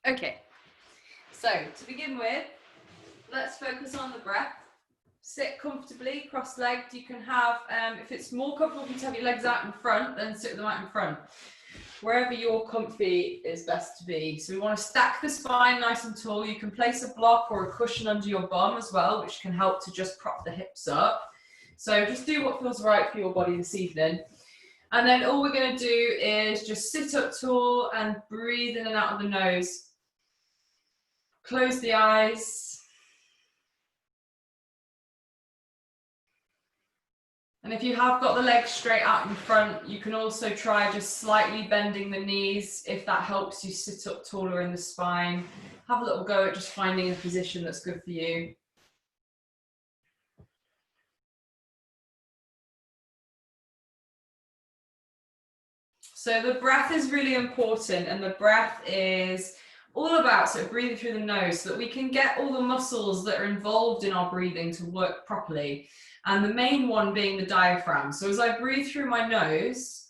Okay, so to begin with, let's focus on the breath. Sit comfortably, cross-legged. You can have, if it's more comfortable for you to have your legs out in front, then sit with them out in front. Wherever you're comfy is best to be. So we want to stack the spine nice and tall. You can place a block or a cushion under your bum as well, which can help to just prop the hips up. So just do what feels right for your body this evening. And then all we're going to do is just sit up tall and breathe in and out of the nose. Close the eyes. And if you have got the legs straight out in front, you can also try just slightly bending the knees if that helps you sit up taller in the spine. Have a little go at just finding a position that's good for you. So the breath is really important, and the breath is all about sort of breathing through the nose so that we can get all the muscles that are involved in our breathing to work properly. And the main one being the diaphragm. So as I breathe through my nose,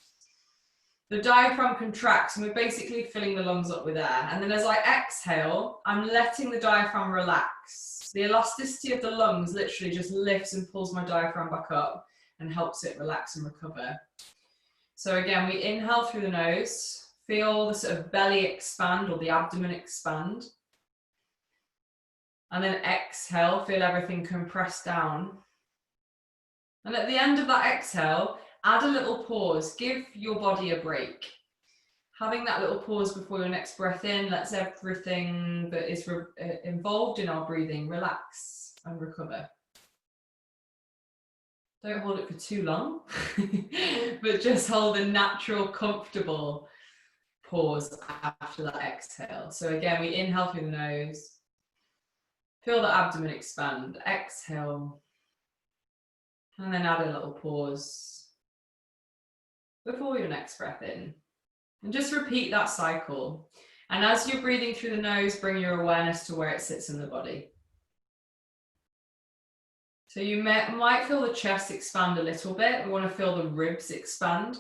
the diaphragm contracts and we're basically filling the lungs up with air. And then as I exhale, I'm letting the diaphragm relax. The elasticity of the lungs literally just lifts and pulls my diaphragm back up and helps it relax and recover. So again, we inhale through the nose, feel the sort of belly expand or the abdomen expand. And then exhale, feel everything compress down. And at the end of that exhale, add a little pause, give your body a break. Having that little pause before your next breath in lets everything that is involved in our breathing relax and recover. Don't hold it for too long, but just hold a natural, comfortable pause after that exhale. So again, we inhale through the nose, feel the abdomen expand, exhale, and then add a little pause before your next breath in. And just repeat that cycle. And as you're breathing through the nose, bring your awareness to where it sits in the body. So you might feel the chest expand a little bit. We want to feel the ribs expand.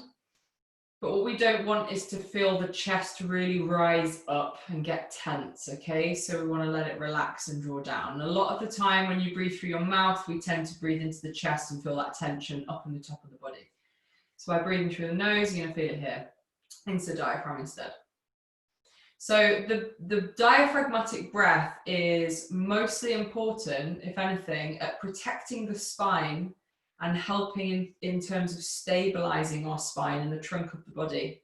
But what we don't want is to feel the chest really rise up and get tense, okay? So we want to let it relax and draw down. A lot of the time when you breathe through your mouth, we tend to breathe into the chest and feel that tension up in the top of the body. So by breathing through the nose, you're going to feel it here, into the diaphragm instead. So the diaphragmatic breath is mostly important, if anything, at protecting the spine and helping in terms of stabilizing our spine and the trunk of the body.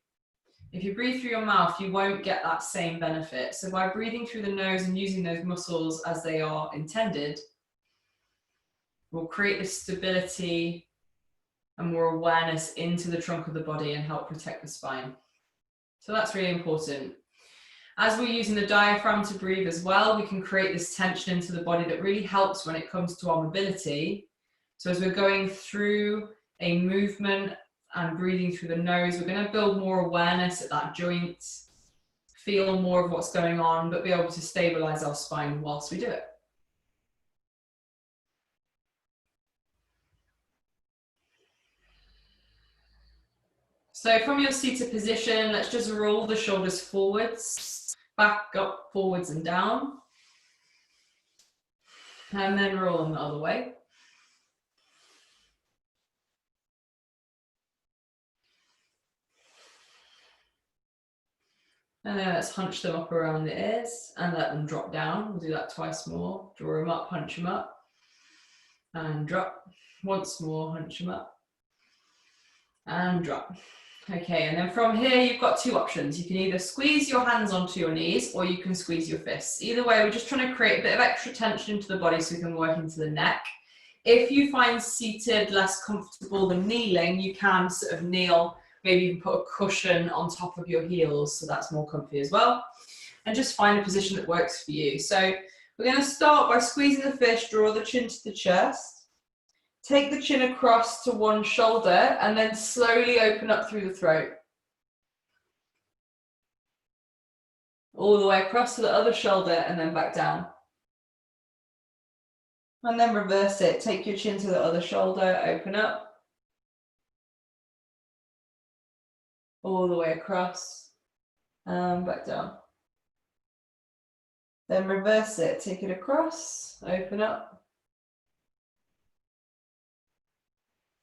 If you breathe through your mouth, you won't get that same benefit. So by breathing through the nose and using those muscles as they are intended, we'll create this stability and more awareness into the trunk of the body and help protect the spine. So that's really important. As we're using the diaphragm to breathe as well, we can create this tension into the body that really helps when it comes to our mobility. So as we're going through a movement and breathing through the nose, we're going to build more awareness at that joint, feel more of what's going on, but be able to stabilize our spine whilst we do it. So from your seated position, let's just roll the shoulders forwards, back up, forwards and down. And then roll them the other way. And then let's hunch them up around the ears and let them drop down. We'll do that twice more. Draw them up, hunch them up, and drop. Once more, hunch them up, and drop. Okay, and then from here, you've got two options. You can either squeeze your hands onto your knees or you can squeeze your fists. Either way, we're just trying to create a bit of extra tension into the body so we can work into the neck. If you find seated less comfortable than kneeling, you can sort of kneel. Maybe you can put a cushion on top of your heels so that's more comfy as well. And just find a position that works for you. So we're going to start by squeezing the fist, draw the chin to the chest. Take the chin across to one shoulder and then slowly open up through the throat. All the way across to the other shoulder and then back down. And then reverse it. Take your chin to the other shoulder, open up. All the way across and back down. Then reverse it, take it across, open up.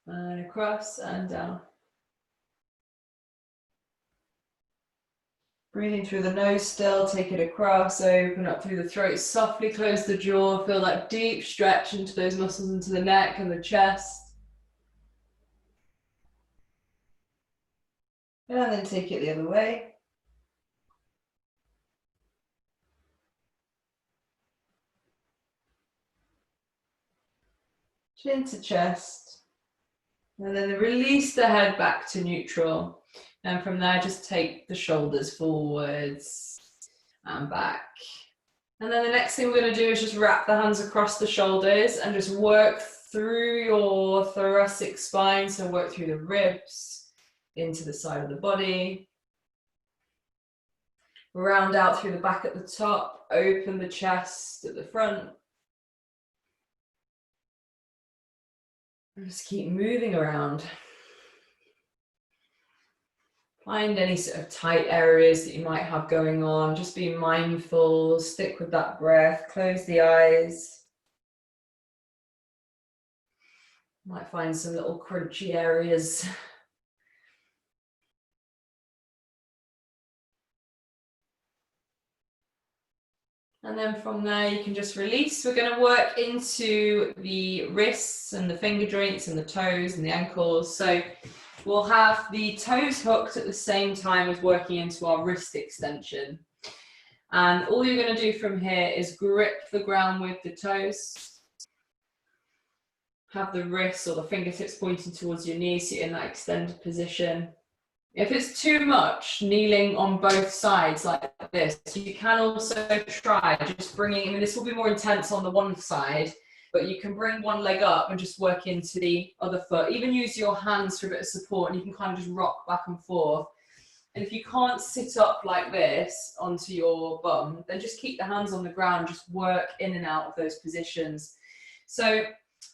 And across and down. Breathing through the nose still, take it across, open up through the throat, softly close the jaw, feel that deep stretch into those muscles into the neck and the chest. And then take it the other way. Chin to chest. And then release the head back to neutral. And from there, just take the shoulders forwards and back. And then the next thing we're going to do is just wrap the hands across the shoulders and just work through your thoracic spine. So work through the ribs, into the side of the body. Round out through the back at the top, open the chest at the front. And just keep moving around. Find any sort of tight areas that you might have going on. Just be mindful, stick with that breath, close the eyes. Might find some little crunchy areas. And then from there, you can just release. We're going to work into the wrists and the finger joints and the toes and the ankles. So we'll have the toes hooked at the same time as working into our wrist extension. And all you're going to do from here is grip the ground with the toes. Have the wrists or the fingertips pointing towards your knees, so you're in that extended position. If it's too much, kneeling on both sides like this, you can also try just bringing, I mean, this will be more intense on the one side, but you can bring one leg up and just work into the other foot. Even use your hands for a bit of support, and you can kind of just rock back and forth. And if you can't sit up like this onto your bum, then just keep the hands on the ground, just work in and out of those positions. So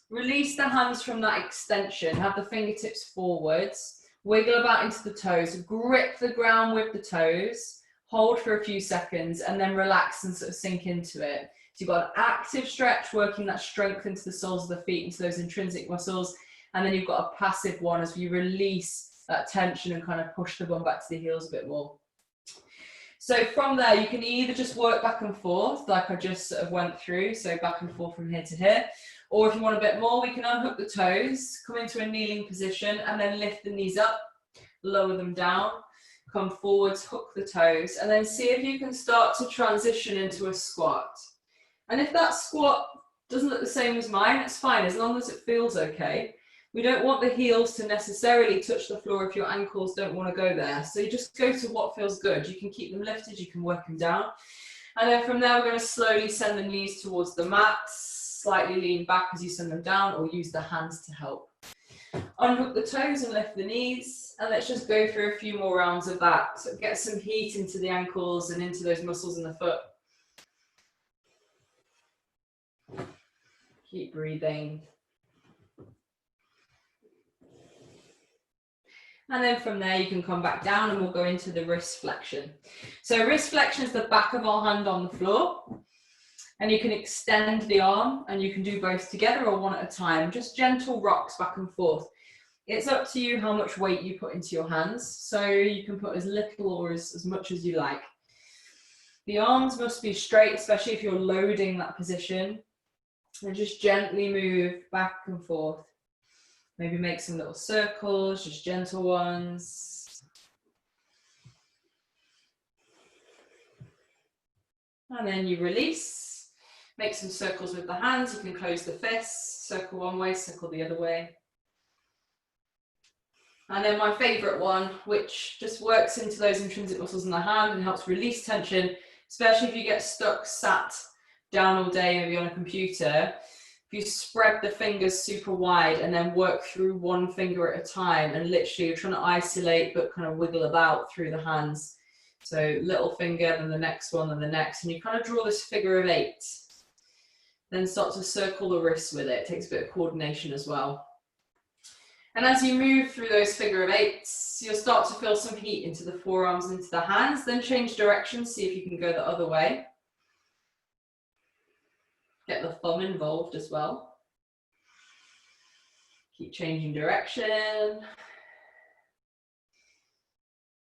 release the hands from that extension, have the fingertips forwards. Wiggle about into the toes, grip the ground with the toes, hold for a few seconds, and then relax and sort of sink into it. So you've got an active stretch, working that strength into the soles of the feet, into those intrinsic muscles, and then you've got a passive one as you release that tension and kind of push the bum back to the heels a bit more. So from there, you can either just work back and forth, like I just sort of went through, so back and forth from here to here. Or if you want a bit more, we can unhook the toes, come into a kneeling position, and then lift the knees up, lower them down, come forwards, hook the toes, and then see if you can start to transition into a squat. And if that squat doesn't look the same as mine, it's fine, as long as it feels okay. We don't want the heels to necessarily touch the floor if your ankles don't want to go there. So you just go to what feels good. You can keep them lifted, you can work them down. And then from there, we're going to slowly send the knees towards the mat. Slightly lean back as you send them down, or use the hands to help. Unhook the toes and lift the knees, and let's just go through a few more rounds of that. So get some heat into the ankles and into those muscles in the foot. Keep breathing. And then from there, you can come back down and we'll go into the wrist flexion. So wrist flexion is the back of our hand on the floor. And you can extend the arm, and you can do both together or one at a time. Just gentle rocks back and forth. It's up to you how much weight you put into your hands. So you can put as little or as much as you like. The arms must be straight, especially if you're loading that position. And just gently move back and forth. Maybe make some little circles, just gentle ones. And then you release. Make some circles with the hands. You can close the fists, circle one way, circle the other way. And then my favorite one, which just works into those intrinsic muscles in the hand and helps release tension, especially if you get stuck sat down all day, maybe on a computer. If you spread the fingers super wide and then work through one finger at a time, and literally you're trying to isolate but kind of wiggle about through the hands. So little finger, then the next one, then the next, and you kind of draw this figure of 8. Then start to circle the wrists with it. It takes a bit of coordination as well. And as you move through those figure of 8s, you'll start to feel some heat into the forearms and into the hands. Then change direction, see if you can go the other way. Get the thumb involved as well. Keep changing direction.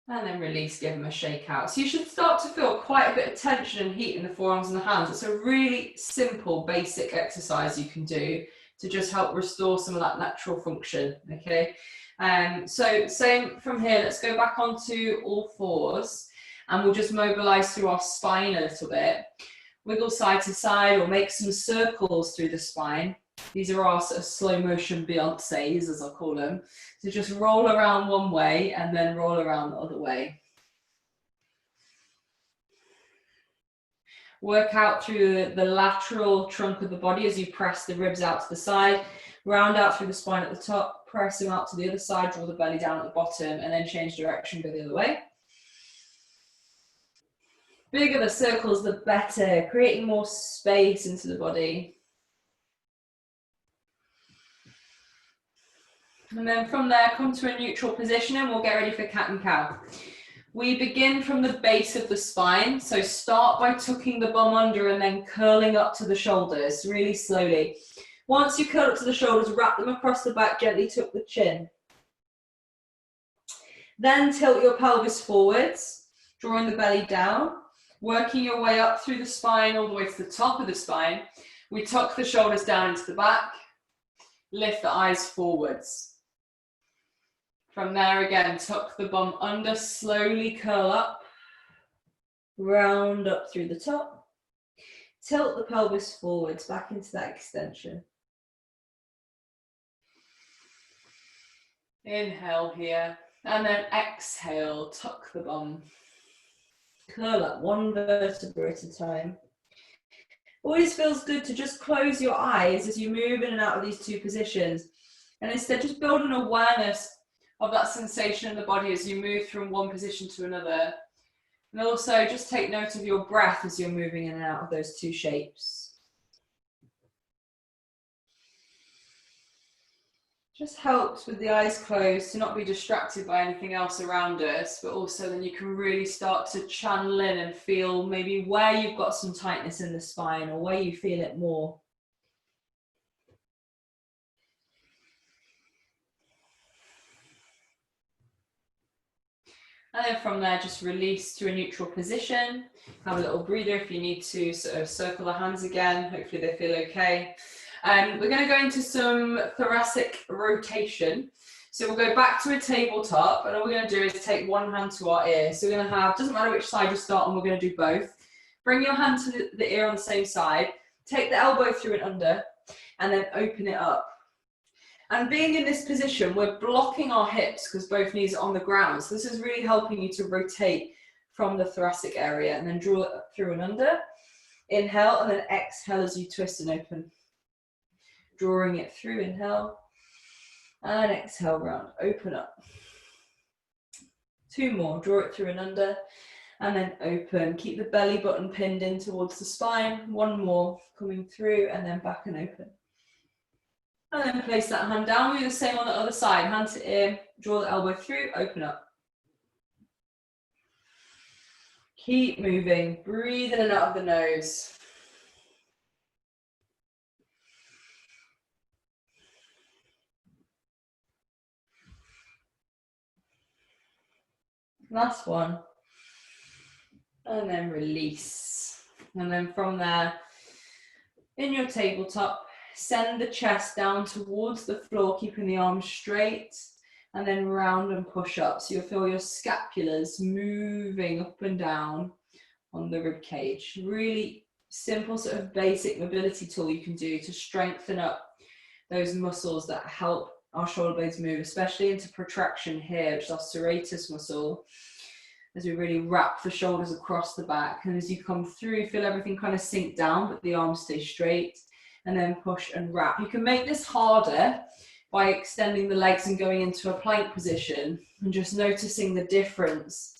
And then release, give them a shake out. So you should start to feel quite a bit of tension and heat in the forearms and the hands. It's a really simple, basic exercise you can do to just help restore some of that natural function, okay? So same from here, let's go back onto all fours and we'll just mobilize through our spine a little bit. Wiggle side to side or make some circles through the spine. These are our sort of slow motion Beyoncés, as I'll call them. So just roll around one way and then roll around the other way. Work out through the lateral trunk of the body as you press the ribs out to the side. Round out through the spine at the top, press them out to the other side, draw the belly down at the bottom, and then change direction, go the other way. Bigger the circles, the better, creating more space into the body. And then from there, come to a neutral position and we'll get ready for cat and cow. We begin from the base of the spine. So start by tucking the bum under and then curling up to the shoulders, really slowly. Once you curl up to the shoulders, wrap them across the back, gently tuck the chin. Then tilt your pelvis forwards, drawing the belly down, working your way up through the spine all the way to the top of the spine. We tuck the shoulders down into the back, lift the eyes forwards. From there again, tuck the bum under, slowly curl up, round up through the top, tilt the pelvis forwards, back into that extension. Inhale here, and then exhale, tuck the bum. Curl up one vertebra at a time. Always feels good to just close your eyes as you move in and out of these two positions. And instead just build an awareness of that sensation in the body as you move from one position to another. And also just take note of your breath as you're moving in and out of those two shapes. Just helps with the eyes closed to not be distracted by anything else around us, but also then you can really start to channel in and feel maybe where you've got some tightness in the spine or where you feel it more. And then from there, just release to a neutral position. Have a little breather if you need to sort of circle the hands again. Hopefully they feel okay. We're going to go into some thoracic rotation. So we'll go back to a tabletop, and all we're going to do is take one hand to our ear. So we're going to have, doesn't matter which side you start on, we're going to do both. Bring your hand to the ear on the same side. Take the elbow through and under, and then open it up. And being in this position, we're blocking our hips because both knees are on the ground. So this is really helping you to rotate from the thoracic area and then draw it through and under. Inhale and then exhale as you twist and open. Drawing it through, inhale. And exhale round, open up. Two more, draw it through and under. And then open. Keep the belly button pinned in towards the spine. One more, coming through and then back and open. And then place that hand down. We do the same on the other side. Hand to ear, draw the elbow through, open up. Keep moving, breathe in and out of the nose. Last one. And then release. And then from there, in your tabletop, send the chest down towards the floor, keeping the arms straight, and then round and push up. So you'll feel your scapulars moving up and down on the rib cage. Really simple sort of basic mobility tool you can do to strengthen up those muscles that help our shoulder blades move, especially into protraction here, which is our serratus muscle, as we really wrap the shoulders across the back. And as you come through, feel everything kind of sink down, but the arms stay straight. And then push and wrap. You can make this harder by extending the legs and going into a plank position and just noticing the difference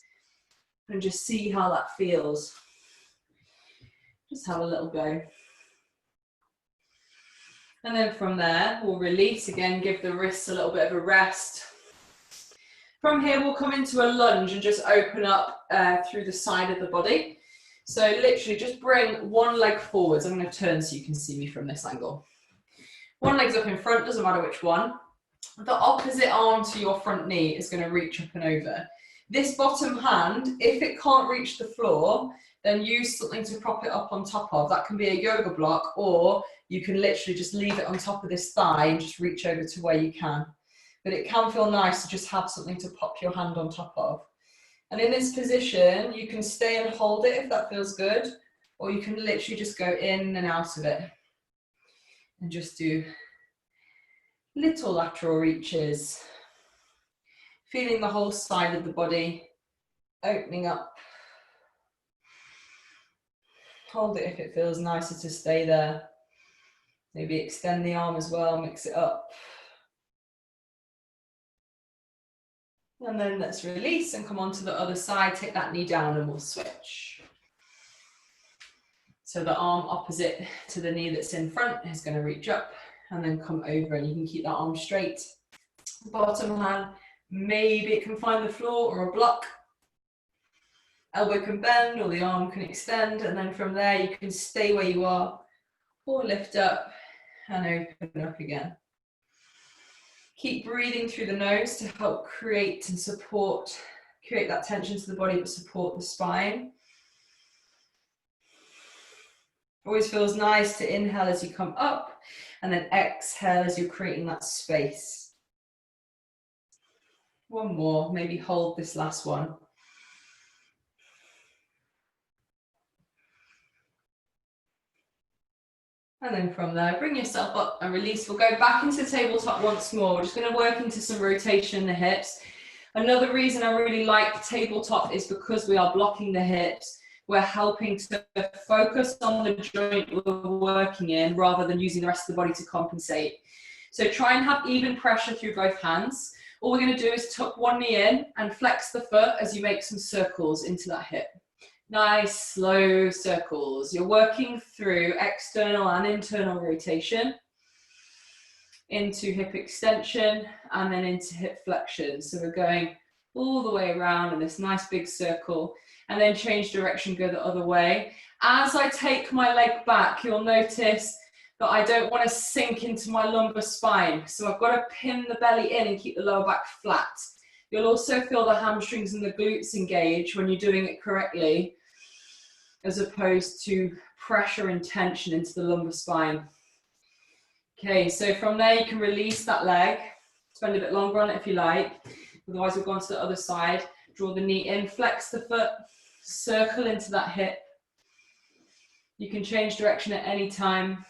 and just see how that feels. Just have a little go. And then from there, we'll release again, give the wrists a little bit of a rest. From here, we'll come into a lunge and just open up through the side of the body. So literally just bring one leg forwards. I'm going to turn so you can see me from this angle. One leg's up in front, doesn't matter which one. The opposite arm to your front knee is going to reach up and over. This bottom hand, if it can't reach the floor, then use something to prop it up on top of. That can be a yoga block, or you can literally just leave it on top of this thigh and just reach over to where you can. But it can feel nice to just have something to pop your hand on top of. And in this position, you can stay and hold it if that feels good, or you can literally just go in and out of it and just do little lateral reaches, feeling the whole side of the body opening up. Hold it if it feels nicer to stay there. Maybe extend the arm as well, mix it up. And then let's release and come on to the other side. Take that knee down and we'll switch. So the arm opposite to the knee that's in front is going to reach up and then come over, and you can keep that arm straight. Bottom hand, maybe it can find the floor or a block. Elbow can bend or the arm can extend, and then from there you can stay where you are or lift up and open up again. Keep breathing through the nose to help create and support, create that tension to the body but support the spine. Always feels nice to inhale as you come up and then exhale as you're creating that space. One more, maybe hold this last one. And then from there, bring yourself up and release. We'll go back into tabletop once more. We're just going to work into some rotation in the hips. Another reason I really like tabletop is because we are blocking the hips. We're helping to focus on the joint we're working in rather than using the rest of the body to compensate. So try and have even pressure through both hands. All we're going to do is tuck one knee in and flex the foot as you make some circles into that hip. Nice, slow circles. You're working through external and internal rotation into hip extension and then into hip flexion. So we're going all the way around in this nice big circle and then change direction, go the other way. As I take my leg back, you'll notice that I don't want to sink into my lumbar spine. So I've got to pin the belly in and keep the lower back flat. You'll also feel the hamstrings and the glutes engage when you're doing it correctly, as opposed to pressure and tension into the lumbar spine. Okay, so from there you can release that leg, spend a bit longer on it if you like. Otherwise we'll go on to the other side, draw the knee in, flex the foot, circle into that hip. You can change direction at any time,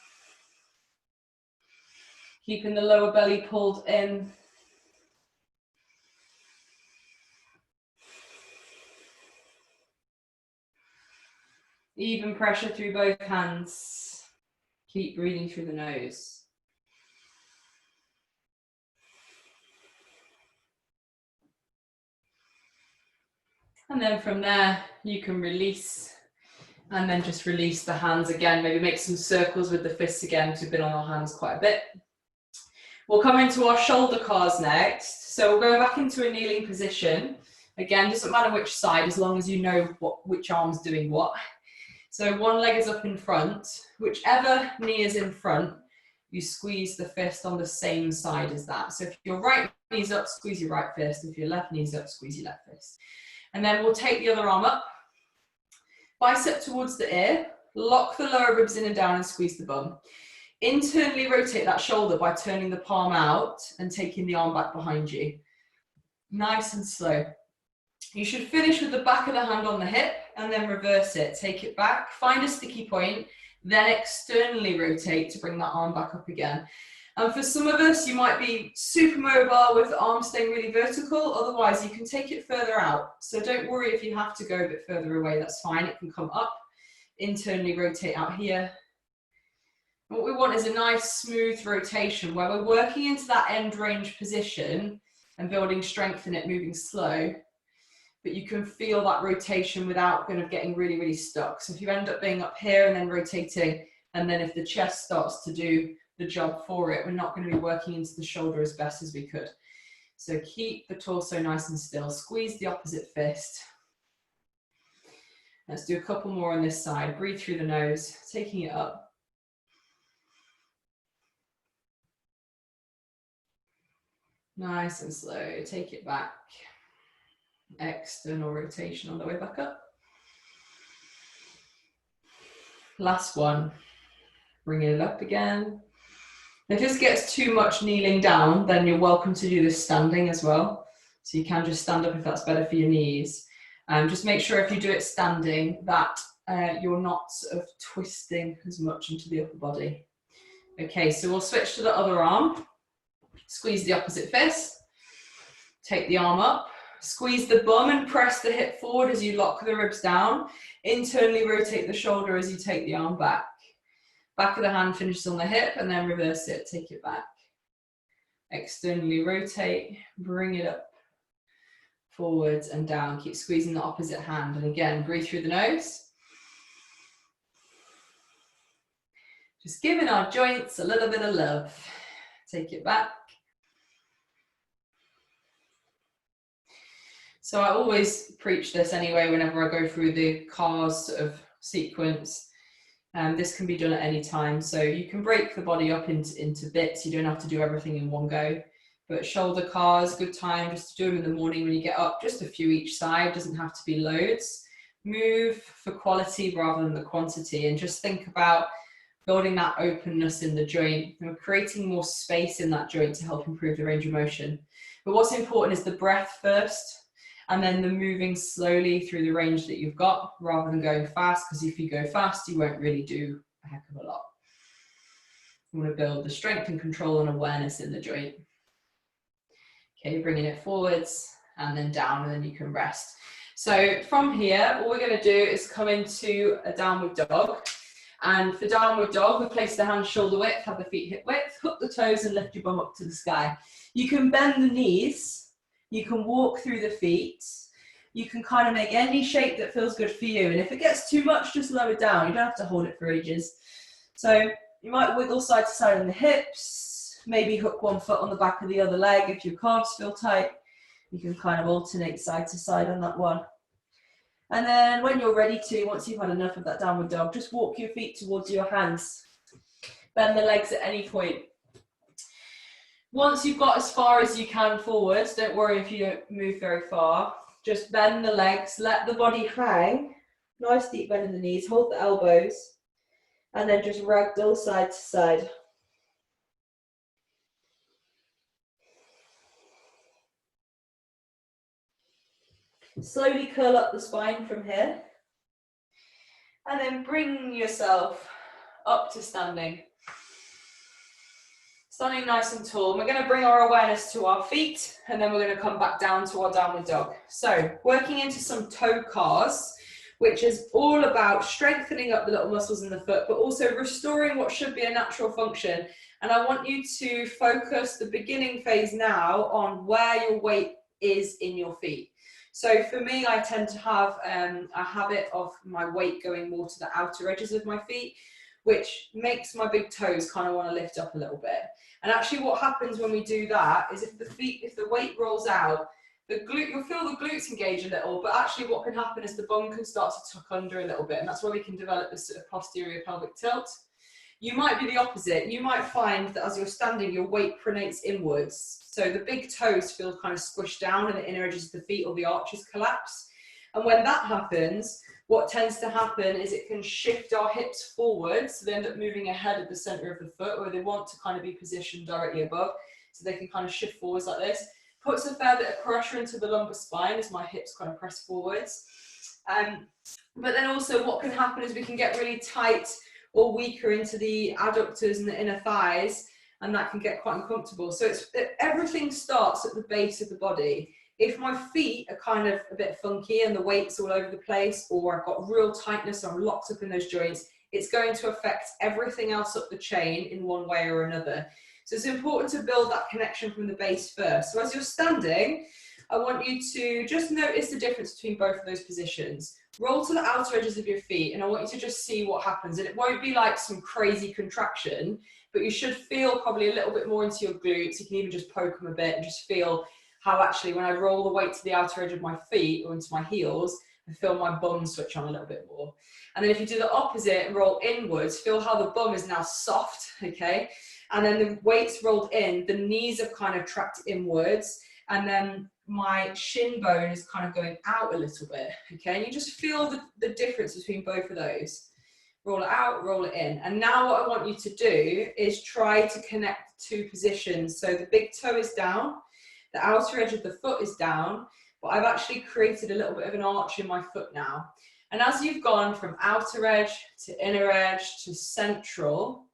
keeping the lower belly pulled in. Even pressure through both hands. Keep breathing through the nose. And then from there, you can release and then just release the hands again. Maybe make some circles with the fists again because we've been on our hands quite a bit. We'll come into our shoulder cars next. So we'll go back into a kneeling position. Again, doesn't matter which side as long as you know which arm's doing what. So one leg is up in front. Whichever knee is in front, you squeeze the fist on the same side as that. So if your right knee's up, squeeze your right fist. If your left knee's up, squeeze your left fist. And then we'll take the other arm up, bicep towards the ear, lock the lower ribs in and down and squeeze the bum. Internally rotate that shoulder by turning the palm out and taking the arm back behind you. Nice and slow. You should finish with the back of the hand on the hip and then reverse it. Take it back, find a sticky point, then externally rotate to bring that arm back up again. And for some of us, you might be super mobile with the arm staying really vertical. Otherwise, you can take it further out. So don't worry if you have to go a bit further away, that's fine. It can come up, internally rotate out here. And what we want is a nice smooth rotation where we're working into that end range position and building strength in it, moving slow. But you can feel that rotation without kind of getting really, really stuck. So if you end up being up here and then rotating, and then if the chest starts to do the job for it, we're not going to be working into the shoulder as best as we could. So keep the torso nice and still, squeeze the opposite fist. Let's do a couple more on this side. Breathe through the nose, taking it up. Nice and slow, take it back. External rotation on the way back up. Last one. Bringing it up again. If this gets too much kneeling down, then you're welcome to do this standing as well. So you can just stand up if that's better for your knees. Just make sure if you do it standing that you're not sort of twisting as much into the upper body. Okay, so we'll switch to the other arm. Squeeze the opposite fist. Take the arm up. Squeeze the bum and press the hip forward as you lock the ribs down. Internally rotate the shoulder as you take the arm back. Back of the hand finishes on the hip and then reverse it, take it back. Externally rotate, bring it up, forwards and down. Keep squeezing the opposite hand. And again, breathe through the nose. Just giving our joints a little bit of love. Take it back. So I always preach this anyway whenever I go through the CARS sort of sequence. This can be done at any time. So you can break the body up into bits. You don't have to do everything in one go. But shoulder CARS, good time just to do them in the morning when you get up, just a few each side, doesn't have to be loads. Move for quality rather than the quantity, and just think about building that openness in the joint and creating more space in that joint to help improve the range of motion. But what's important is the breath first, and then the moving slowly through the range that you've got rather than going fast, because if you go fast, you won't really do a heck of a lot. You want to build the strength and control and awareness in the joint. Okay, bringing it forwards and then down, and then you can rest. So from here, all we're going to do is come into a downward dog. And for downward dog, we place the hands shoulder width, have the feet hip width, hook the toes and lift your bum up to the sky. You can bend the knees, you can walk through the feet, you can kind of make any shape that feels good for you. And if it gets too much, just lower it down. You don't have to hold it for ages. So you might wiggle side to side on the hips, maybe hook one foot on the back of the other leg if your calves feel tight. You can kind of alternate side to side on that one. And then when you're ready to, once you've had enough of that downward dog, just walk your feet towards your hands. Bend the legs at any point. Once you've got as far as you can forwards, don't worry if you don't move very far. Just bend the legs, let the body hang. Nice deep bend in the knees, hold the elbows, and then just ragdoll side to side. Slowly curl up the spine from here. And then bring yourself up to standing. Standing nice and tall. We're going to bring our awareness to our feet, and then we're going to come back down to our downward dog. So working into some toe CARS, which is all about strengthening up the little muscles in the foot, but also restoring what should be a natural function. And I want you to focus the beginning phase now on where your weight is in your feet. So for me, I tend to have a habit of my weight going more to the outer edges of my feet, which makes my big toes kind of want to lift up a little bit. And actually what happens when we do that is if the weight rolls out, you'll feel the glutes engage a little, but actually what can happen is the bum can start to tuck under a little bit, and that's where we can develop this sort of posterior pelvic tilt. You might be the opposite. You might find that as you're standing, your weight pronates inwards. So the big toes feel kind of squished down and the inner edges of the feet or the arches collapse. And when that happens, what tends to happen is it can shift our hips forward, so they end up moving ahead of the center of the foot, where they want to kind of be positioned directly above, so they can kind of shift forwards like this. Puts a fair bit of pressure into the lumbar spine as my hips kind of press forwards. But then also what can happen is we can get really tight or weaker into the adductors and the inner thighs, and that can get quite uncomfortable. So everything starts at the base of the body. If my feet are kind of a bit funky and the weight's all over the place, or I've got real tightness, so I'm locked up in those joints, it's going to affect everything else up the chain in one way or another. So it's important to build that connection from the base first. So as you're standing, I want you to just notice the difference between both of those positions. Roll to the outer edges of your feet, and I want you to just see what happens. And it won't be like some crazy contraction, but you should feel probably a little bit more into your glutes. You can even just poke them a bit and just feel how actually when I roll the weight to the outer edge of my feet or into my heels, and feel my bum switch on a little bit more. And then if you do the opposite and roll inwards, feel how the bum is now soft, okay? And then the weight's rolled in, the knees have kind of tracked inwards, and then my shin bone is kind of going out a little bit, okay? And you just feel the difference between both of those. Roll it out, roll it in. And now what I want you to do is try to connect two positions. So the big toe is down, the outer edge of the foot is down, but I've actually created a little bit of an arch in my foot now. And as you've gone from outer edge to inner edge to central,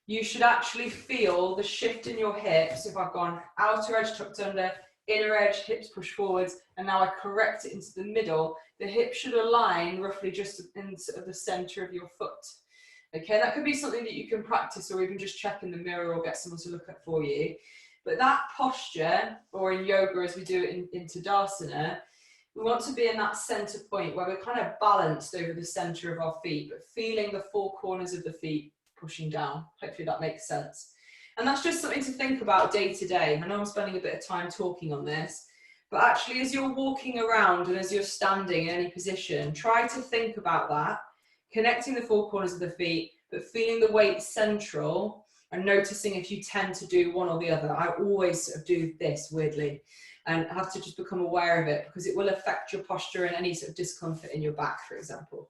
you should actually feel the shift in your hips. If I've gone outer edge tucked under, inner edge, hips push forwards, and now I correct it into the middle, the hip should align roughly just in sort of the center of your foot. Okay, that could be something that you can practice or even just check in the mirror or get someone to look at for you. But that posture, or in yoga as we do it in Tadasana, we want to be in that center point where we're kind of balanced over the center of our feet, but feeling the four corners of the feet pushing down. Hopefully that makes sense. And that's just something to think about day to day. I know I'm spending a bit of time talking on this, but actually as you're walking around and as you're standing in any position, try to think about that, connecting the four corners of the feet, but feeling the weight central and noticing if you tend to do one or the other. I always sort of do this weirdly and have to just become aware of it because it will affect your posture and any sort of discomfort in your back, for example.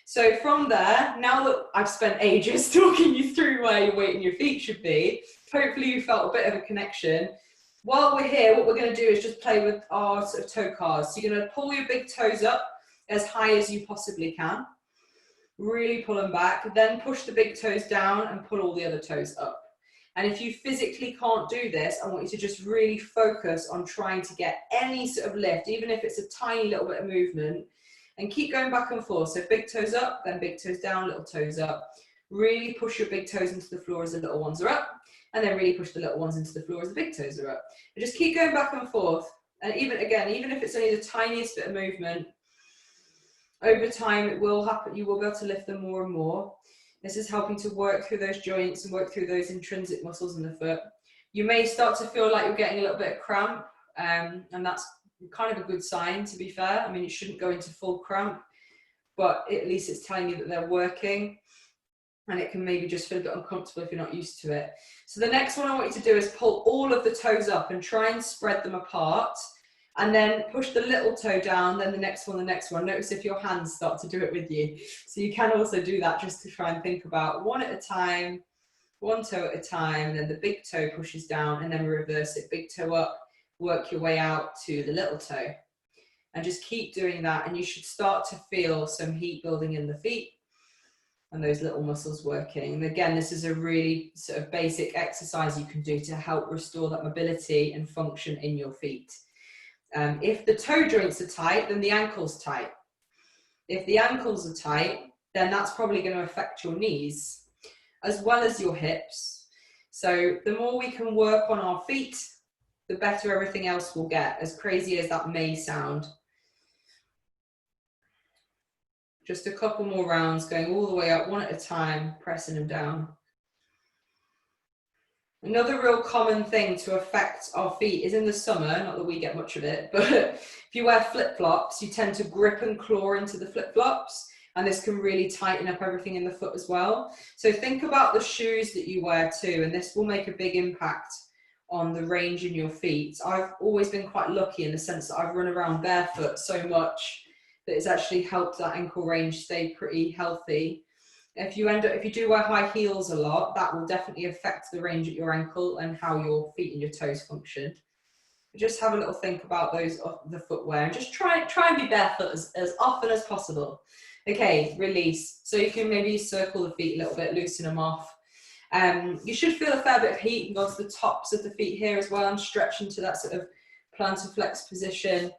So from there, now that I've spent ages talking you through where your weight and your feet should be, hopefully you felt a bit of a connection. While we're here, what we're going to do is just play with our sort of toe cards. So you're going to pull your big toes up as high as you possibly can. Really pull them back. Then push the big toes down and pull all the other toes up. And if you physically can't do this, I want you to just really focus on trying to get any sort of lift, even if it's a tiny little bit of movement. And keep going back and forth. So big toes up, then big toes down, little toes up. Really push your big toes into the floor as the little ones are up. And then really push the little ones into the floor as the big toes are up. And just keep going back and forth. And even if it's only the tiniest bit of movement, over time it will happen. You will be able to lift them more and more. This is helping to work through those joints and work through those intrinsic muscles in the foot. You may start to feel like you're getting a little bit of cramp, and that's kind of a good sign, to be fair. I mean, it shouldn't go into full cramp, but at least it's telling you that they're working, and it can maybe just feel a bit uncomfortable if you're not used to it. So the next one I want you to do is pull all of the toes up and try and spread them apart, and then push the little toe down, then the next one, the next one. Notice if your hands start to do it with you. So you can also do that just to try and think about one at a time, one toe at a time, then the big toe pushes down, and then reverse it, big toe up, work your way out to the little toe. And just keep doing that, and you should start to feel some heat building in the feet and those little muscles working. And again, this is a really sort of basic exercise you can do to help restore that mobility and function in your feet. If the toe joints are tight, then the ankle's tight. If the ankles are tight, then that's probably going to affect your knees as well as your hips. So the more we can work on our feet, the better everything else will get, as crazy as that may sound. Just a couple more rounds, going all the way up, one at a time, pressing them down. Another real common thing to affect our feet is in the summer, not that we get much of it, but if you wear flip-flops, you tend to grip and claw into the flip-flops, and this can really tighten up everything in the foot as well. So think about the shoes that you wear too, and this will make a big impact on the range in your feet. I've always been quite lucky in the sense that I've run around barefoot so much that it's actually helped that ankle range stay pretty healthy. If you do wear high heels a lot, that will definitely affect the range at your ankle and how your feet and your toes function. But just have a little think about the footwear, and just try and be barefoot as often as possible. Okay, release. So you can maybe circle the feet a little bit, loosen them off. You should feel a fair bit of heat and go to the tops of the feet here as well, and stretch into that sort of plantar flex position,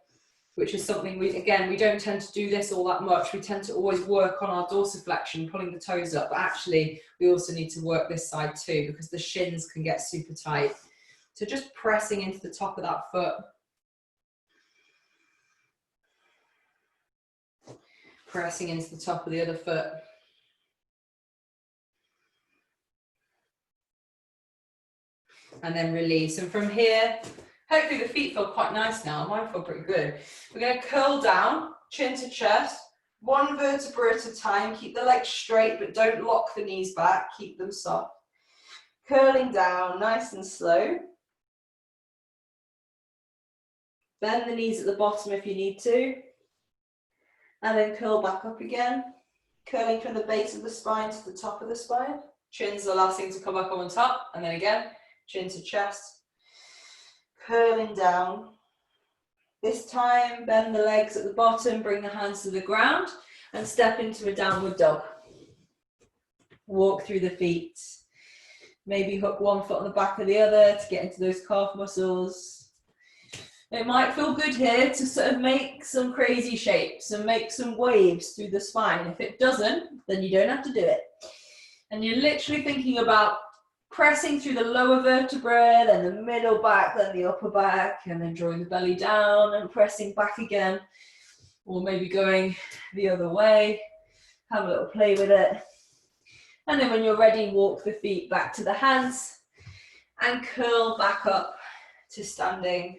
which is something we don't tend to do this all that much. We tend to always work on our dorsiflexion, pulling the toes up, but actually we also need to work this side too, because the shins can get super tight. So just pressing into the top of that foot. Pressing into the top of the other foot. And then release. And from here, hopefully the feet feel quite nice now. Mine feel pretty good. We're going to curl down chin to chest, one vertebra at a time. Keep the legs straight, but don't lock the knees back. Keep them soft. Curling down, nice and slow. Bend the knees at the bottom if you need to. And then curl back up again. Curling from the base of the spine to the top of the spine. Chin's the last thing to come back on top. And then again, chin to chest. Curling down. This time, bend the legs at the bottom, bring the hands to the ground, and step into a downward dog. Walk through the feet. Maybe hook one foot on the back of the other to get into those calf muscles. It might feel good here to sort of make some crazy shapes and make some waves through the spine. If it doesn't, then you don't have to do it. And you're literally thinking about pressing through the lower vertebra, then the middle back, then the upper back, and then drawing the belly down and pressing back again. Or maybe going the other way. Have a little play with it. And then when you're ready, walk the feet back to the hands and curl back up to standing.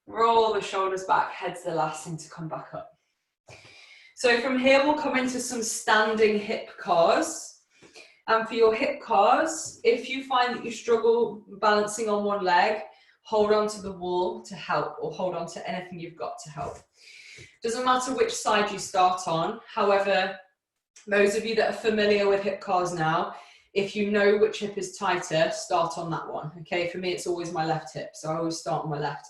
Roll the shoulders back, head's the last thing to come back up. So from here, we'll come into some standing hip cars. And for your hip cars, if you find that you struggle balancing on one leg, hold on to the wall to help, or hold on to anything you've got to help. Doesn't matter which side you start on. However, those of you that are familiar with hip cars now, if you know which hip is tighter, start on that one. Okay, for me, it's always my left hip, so I always start on my left.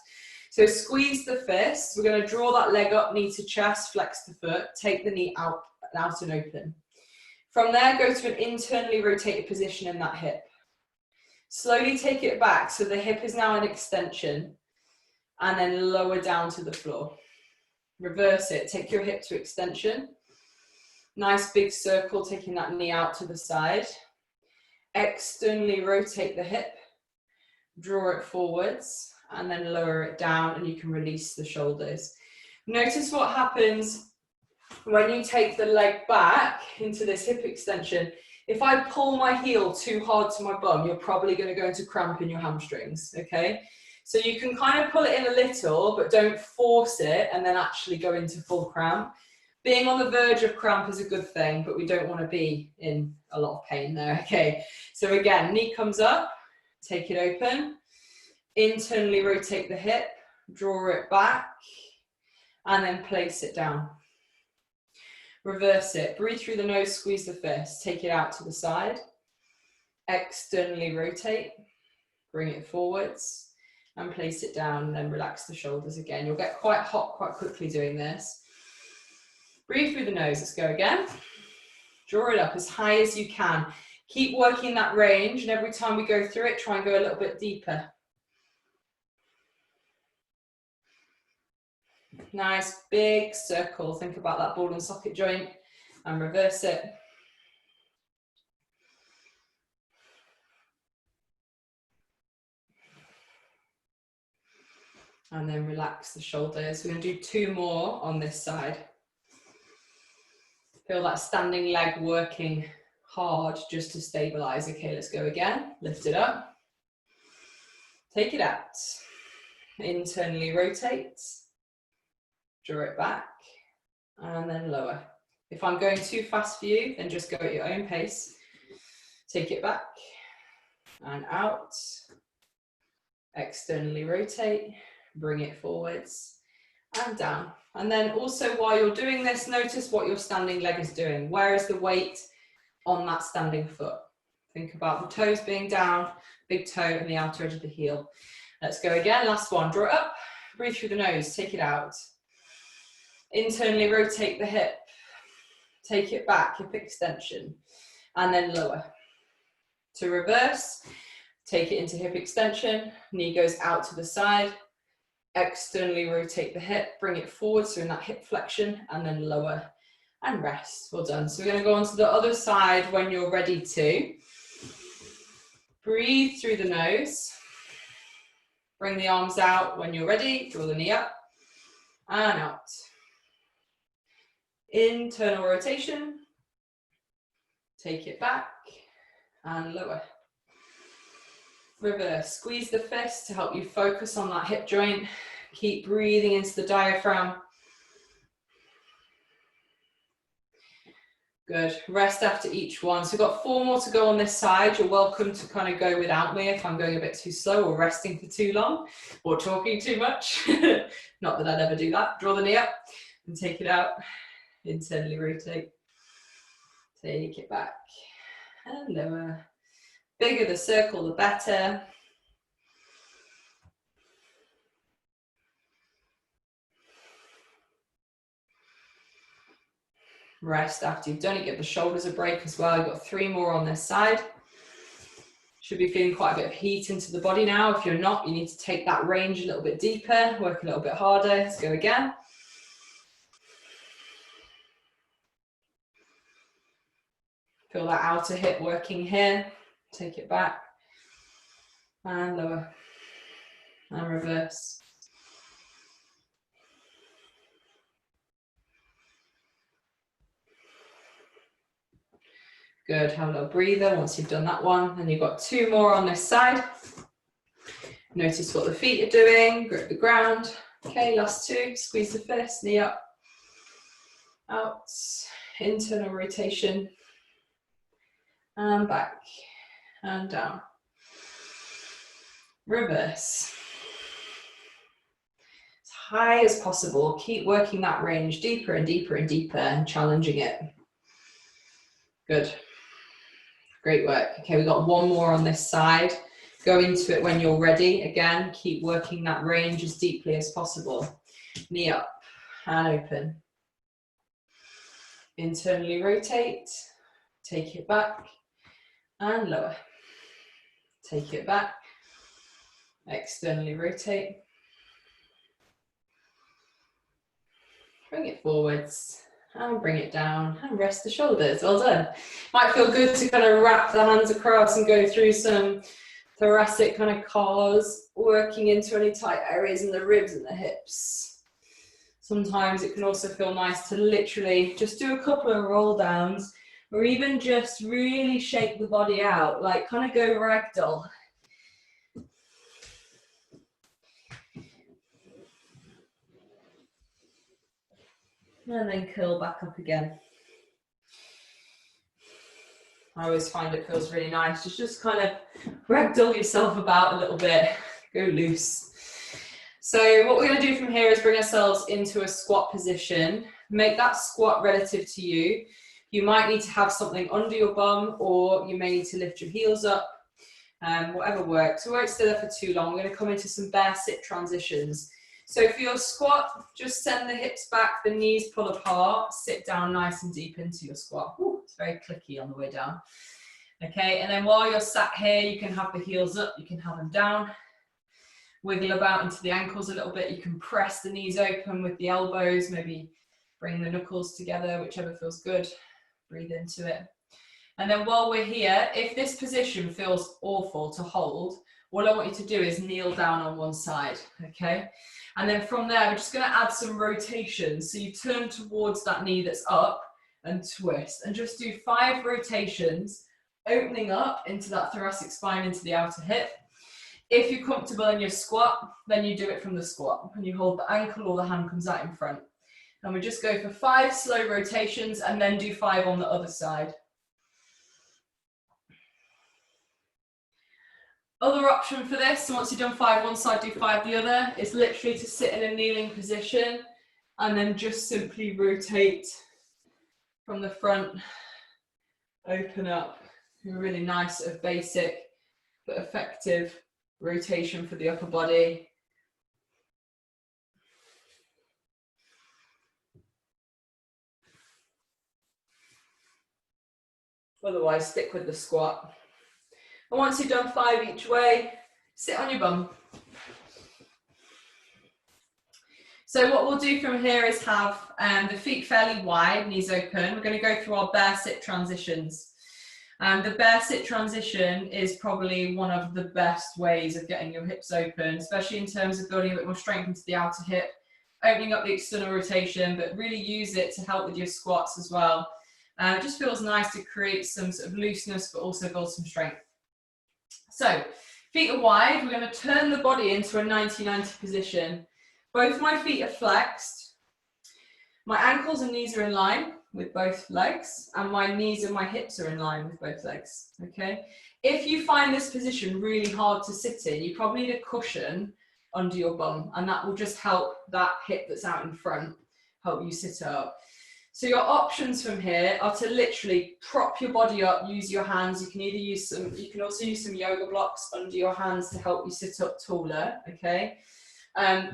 So squeeze the fist. We're going to draw that leg up, knee to chest, flex the foot, take the knee out and open. From there, go to an internally rotated position in that hip. Slowly take it back, so the hip is now in extension, and then lower down to the floor. Reverse it, take your hip to extension. Nice big circle, taking that knee out to the side. Externally rotate the hip, draw it forwards, and then lower it down, and you can release the shoulders. Notice what happens when you take the leg back into this hip extension. If I pull my heel too hard to my bum, you're probably going to go into cramp in your hamstrings, okay? So you can kind of pull it in a little, but don't force it and then actually go into full cramp. Being on the verge of cramp is a good thing, but we don't want to be in a lot of pain there, okay? So again, knee comes up, take it open, internally rotate the hip, draw it back, and then place it down. Reverse it, breathe through the nose, squeeze the fist, take it out to the side, externally rotate, bring it forwards, and place it down, and then relax the shoulders again. You'll get quite hot quite quickly doing this. Breathe through the nose, let's go again. Draw it up as high as you can. Keep working that range, and every time we go through it, try and go a little bit deeper. Nice big circle, think about that ball and socket joint, and reverse it. And then relax the shoulders. We're going to do 2 more on this side. Feel that standing leg working hard just to stabilize. Okay, let's go again. Lift it up. Take it out. Internally rotate. Draw it back. And then lower. If I'm going too fast for you, then just go at your own pace. Take it back. And out. Externally rotate. Bring it forwards. And down. And then also while you're doing this, notice what your standing leg is doing. Where is the weight on that standing foot? Think about the toes being down, big toe and the outer edge of the heel. Let's go again, last one. Draw it up, breathe through the nose, take it out. Internally rotate the hip. Take it back, hip extension. And then lower. To reverse, take it into hip extension. Knee goes out to the side. Externally rotate the hip, bring it forward, so in that hip flexion, and then lower and rest. Well done. So we're going to go on to the other side when you're ready to. Breathe through the nose. Bring the arms out when you're ready. Draw the knee up and out. Internal rotation. Take it back and lower. Reverse, squeeze the fist to help you focus on that hip joint. Keep breathing into the diaphragm. Good. Rest after each one. So we've got 4 more to go on this side. You're welcome to kind of go without me if I'm going a bit too slow or resting for too long or talking too much. Not that I'd ever do that. Draw the knee up and take it out. Internally rotate. Take it back and lower. Bigger the circle, the better. Rest after you've done it. Give the shoulders a break as well. You've got 3 more on this side. Should be feeling quite a bit of heat into the body now. If you're not, you need to take that range a little bit deeper, work a little bit harder. Let's go again. Feel that outer hip working here. Take it back and lower and reverse. Good, have a little breather once you've done that one. And you've got 2 more on this side. Notice what the feet are doing, grip the ground. Okay, last 2, squeeze the fist, knee up, out, internal rotation, and back, and down. Reverse. As high as possible, keep working that range deeper and deeper and deeper and challenging it. Good. Great work. Okay, we've got 1 more on this side. Go into it when you're ready. Again, keep working that range as deeply as possible. Knee up and open. Internally rotate. Take it back and lower. Take it back. Externally rotate. Bring it forwards. And bring it down and rest the shoulders. Well done. Might feel good to kind of wrap the hands across and go through some thoracic kind of cars, working into any tight areas in the ribs and the hips. Sometimes it can also feel nice to literally just do a couple of roll downs or even just really shake the body out, like kind of go ragdoll. And then curl back up again. I always find it feels really nice to just kind of ragdoll yourself about a little bit, go loose. So what we're going to do from here is bring ourselves into a squat position. Make that squat relative to you. You might need to have something under your bum, or you may need to lift your heels up, whatever works. We won't stay there for too long. We're going to come into some bear sit transitions. So for your squat, just send the hips back, the knees pull apart, sit down nice and deep into your squat. Ooh, it's very clicky on the way down. Okay, and then while you're sat here, you can have the heels up, you can have them down. Wiggle about into the ankles a little bit. You can press the knees open with the elbows, maybe bring the knuckles together, whichever feels good. Breathe into it. And then while we're here, if this position feels awful to hold, what I want you to do is kneel down on one side, okay? And then from there, we're just going to add some rotations. So you turn towards that knee that's up and twist, and just do 5 rotations, opening up into that thoracic spine, into the outer hip. If you're comfortable in your squat, then you do it from the squat, and you hold the ankle or the hand comes out in front. And we just go for 5 slow rotations and then do 5 on the other side. Other option for this, once you've done 5 one side, do 5 the other, is literally to sit in a kneeling position and then just simply rotate from the front, open up. A really nice, basic but effective rotation for the upper body. Otherwise, stick with the squat. And once you've done 5 each way, sit on your bum. So what we'll do from here is have the feet fairly wide, knees open. We're going to go through our bear sit transitions. The bear sit transition is probably one of the best ways of getting your hips open, especially in terms of building a bit more strength into the outer hip, opening up the external rotation, but really use it to help with your squats as well. It just feels nice to create some sort of looseness, but also build some strength. So, feet are wide. We're going to turn the body into a 90-90 position. Both my feet are flexed. My ankles and knees are in line with both legs, and my knees and my hips are in line with both legs, okay? If you find this position really hard to sit in, you probably need a cushion under your bum, and that will just help that hip that's out in front, help you sit up. So your options from here are to literally prop your body up, use your hands. You can either use some, you can also use some yoga blocks under your hands to help you sit up taller, okay?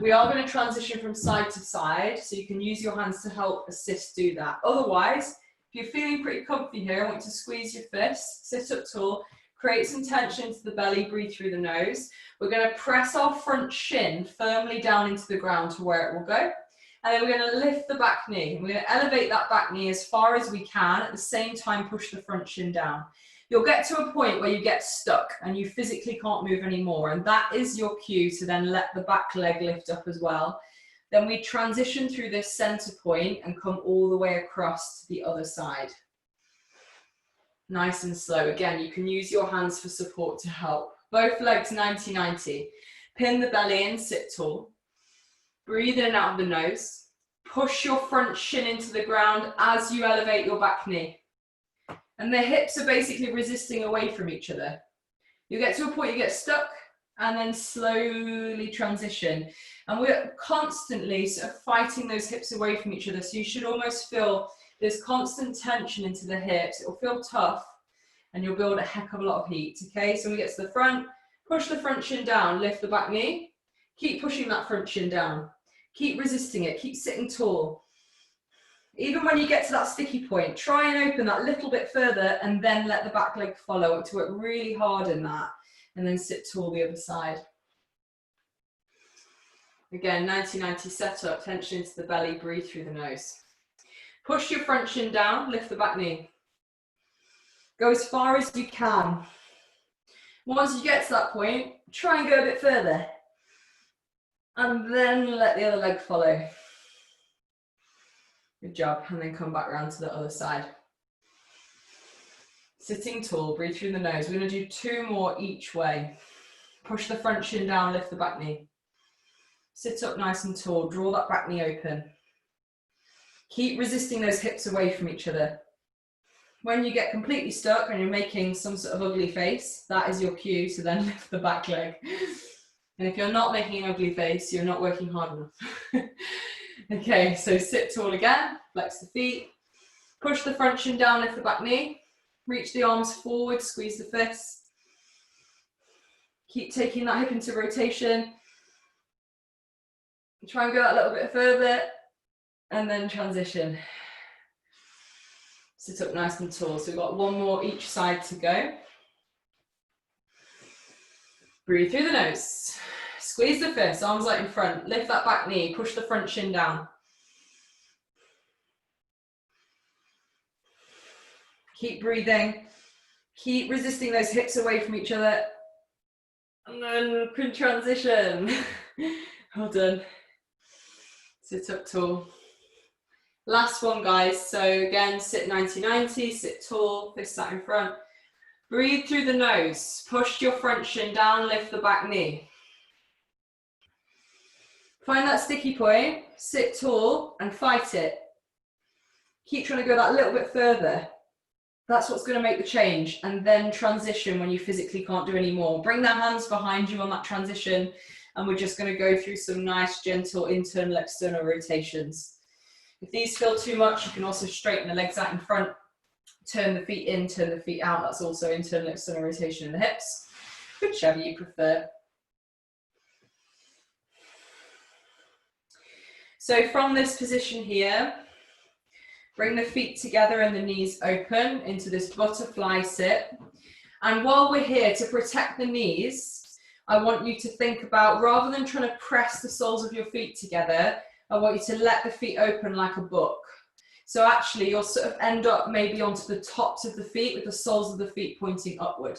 We are going to transition from side to side, so you can use your hands to help assist do that. Otherwise, if you're feeling pretty comfy here, I want you to squeeze your fists, sit up tall, create some tension into the belly, breathe through the nose. We're going to press our front shin firmly down into the ground to where it will go. And then we're going to lift the back knee. We're going to elevate that back knee as far as we can. At the same time, push the front shin down. You'll get to a point where you get stuck and you physically can't move anymore. And that is your cue to then let the back leg lift up as well. Then we transition through this center point and come all the way across to the other side. Nice and slow. Again, you can use your hands for support to help. Both legs 90-90. Pin the belly in, sit tall. Breathe in and out of the nose. Push your front shin into the ground as you elevate your back knee. And the hips are basically resisting away from each other. You get to a point you get stuck and then slowly transition. And we're constantly sort of fighting those hips away from each other. So you should almost feel this constant tension into the hips. It will feel tough and you'll build a heck of a lot of heat. Okay, so we get to the front, push the front shin down, lift the back knee. Keep pushing that front shin down. Keep resisting it, keep sitting tall. Even when you get to that sticky point, try and open that little bit further and then let the back leg follow to work really hard in that and then sit tall the other side. Again, 90-90 setup, tension into the belly, breathe through the nose. Push your front shin down, lift the back knee. Go as far as you can. Once you get to that point, try and go a bit further. And then let the other leg follow. Good job. And then come back around to the other side. Sitting tall, breathe through the nose. We're going to do 2 more each way. Push the front shin down, lift the back knee. Sit up nice and tall, draw that back knee open. Keep resisting those hips away from each other. When you get completely stuck and you're making some sort of ugly face, that is your cue to then lift the back leg. And if you're not making an ugly face, you're not working hard enough. Okay, so sit tall again, flex the feet, push the front shin down, lift the back knee, reach the arms forward, squeeze the fists. Keep taking that hip into rotation. Try and go that little bit further, and then transition. Sit up nice and tall. So we've got 1 more each side to go. Breathe through the nose. Squeeze the fists, arms out in front. Lift that back knee, push the front shin down. Keep breathing. Keep resisting those hips away from each other. And then can transition. Well done. Sit up tall. Last one, guys. So again, sit 90-90, sit tall, fists out in front. Breathe through the nose. Push your front shin down, lift the back knee. Find that sticky point, sit tall and fight it. Keep trying to go that little bit further. That's what's going to make the change, and then transition when you physically can't do any more. Bring the hands behind you on that transition, and we're just going to go through some nice, gentle internal, external rotations. If these feel too much, you can also straighten the legs out in front, turn the feet in, turn the feet out. That's also internal, external rotation in the hips, whichever you prefer. So from this position here, bring the feet together and the knees open into this butterfly sit. And while we're here, to protect the knees, I want you to think about, rather than trying to press the soles of your feet together, I want you to let the feet open like a book. So actually you'll sort of end up maybe onto the tops of the feet with the soles of the feet pointing upward.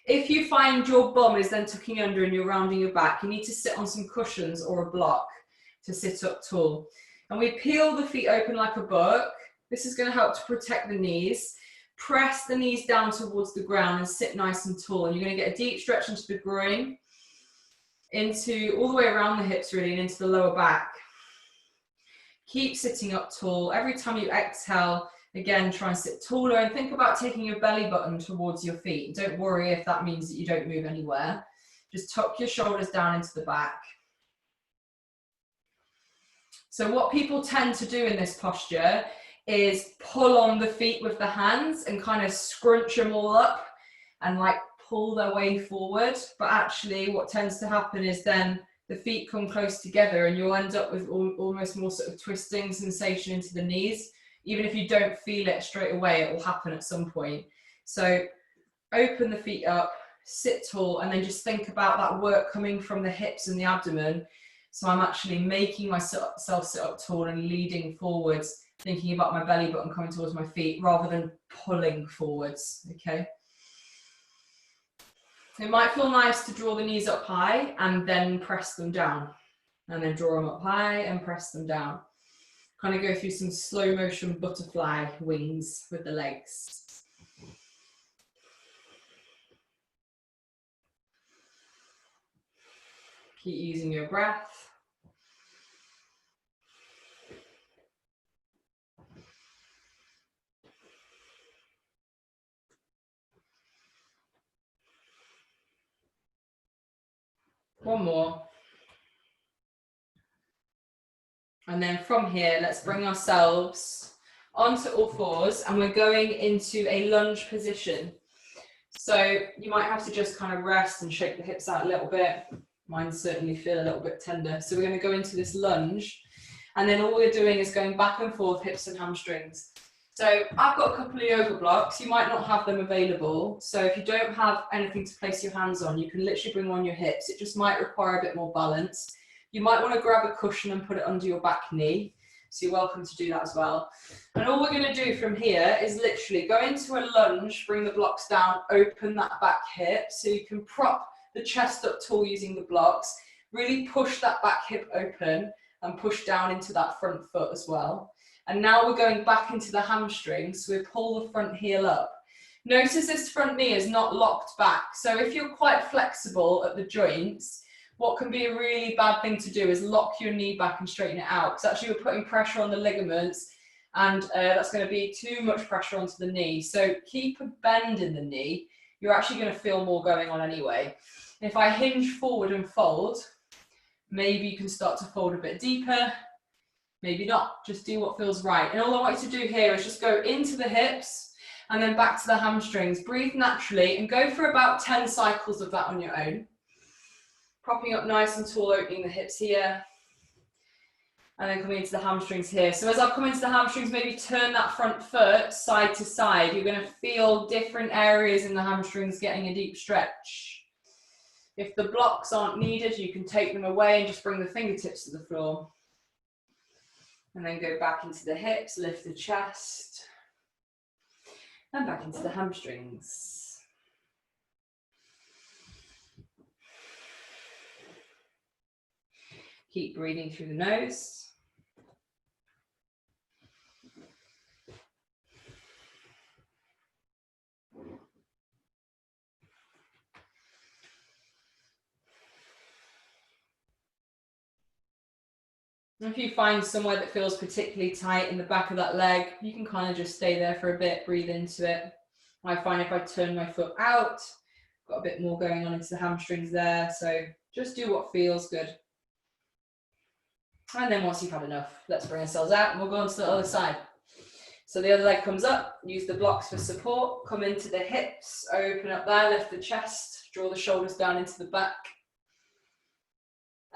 If you find your bum is then tucking under and you're rounding your back, you need to sit on some cushions or a block to sit up tall. And we peel the feet open like a book. This is going to help to protect the knees. Press the knees down towards the ground and sit nice and tall. And you're going to get a deep stretch into the groin, into all the way around the hips really, and into the lower back. Keep sitting up tall. Every time you exhale, again, try and sit taller and think about taking your belly button towards your feet. Don't worry if that means that you don't move anywhere. Just tuck your shoulders down into the back. So what people tend to do in this posture is pull on the feet with the hands and kind of scrunch them all up and like pull their way forward. But actually what tends to happen is then the feet come close together and you'll end up with almost more sort of twisting sensation into the knees. Even if you don't feel it straight away, it will happen at some point. So open the feet up, sit tall, and then just think about that work coming from the hips and the abdomen. So I'm actually making myself sit up tall and leading forwards, thinking about my belly button coming towards my feet rather than pulling forwards, okay? It might feel nice to draw the knees up high and then press them down, and then draw them up high and press them down. Kind of go through some slow motion butterfly wings with the legs. Keep using your breath. One more. And then from here, let's bring ourselves onto all fours and we're going into a lunge position. So you might have to just kind of rest and shake the hips out a little bit. Mine certainly feel a little bit tender. So we're going to go into this lunge. And then all we're doing is going back and forth, hips and hamstrings. So I've got a couple of yoga blocks. You might not have them available. So if you don't have anything to place your hands on, you can literally bring on your hips. It just might require a bit more balance. You might want to grab a cushion and put it under your back knee. So you're welcome to do that as well. And all we're going to do from here is literally go into a lunge, bring the blocks down, open that back hip. So you can prop the chest up tall using the blocks, really push that back hip open and push down into that front foot as well. And now we're going back into the hamstrings, so we pull the front heel up. Notice this front knee is not locked back. So if you're quite flexible at the joints, what can be a really bad thing to do is lock your knee back and straighten it out. Because actually we're putting pressure on the ligaments and that's going to be too much pressure onto the knee. So keep a bend in the knee. You're actually going to feel more going on anyway. If I hinge forward and fold, maybe you can start to fold a bit deeper. Maybe not, just do what feels right. And all I want you to do here is just go into the hips and then back to the hamstrings. Breathe naturally and go for about 10 cycles of that on your own. Propping up nice and tall, opening the hips here. And then coming into the hamstrings here. So as I come into the hamstrings, maybe turn that front foot side to side. You're going to feel different areas in the hamstrings getting a deep stretch. If the blocks aren't needed, you can take them away and just bring the fingertips to the floor. And then go back into the hips, lift the chest, and back into the hamstrings. Keep breathing through the nose. If you find somewhere that feels particularly tight in the back of that leg, you can kind of just stay there for a bit, breathe into it. I find if I turn my foot out, got a bit more going on into the hamstrings there. So just do what feels good. And then once you've had enough, let's bring ourselves out and we'll go on to the other side. So the other leg comes up, use the blocks for support, come into the hips, open up there, lift the chest, draw the shoulders down into the back.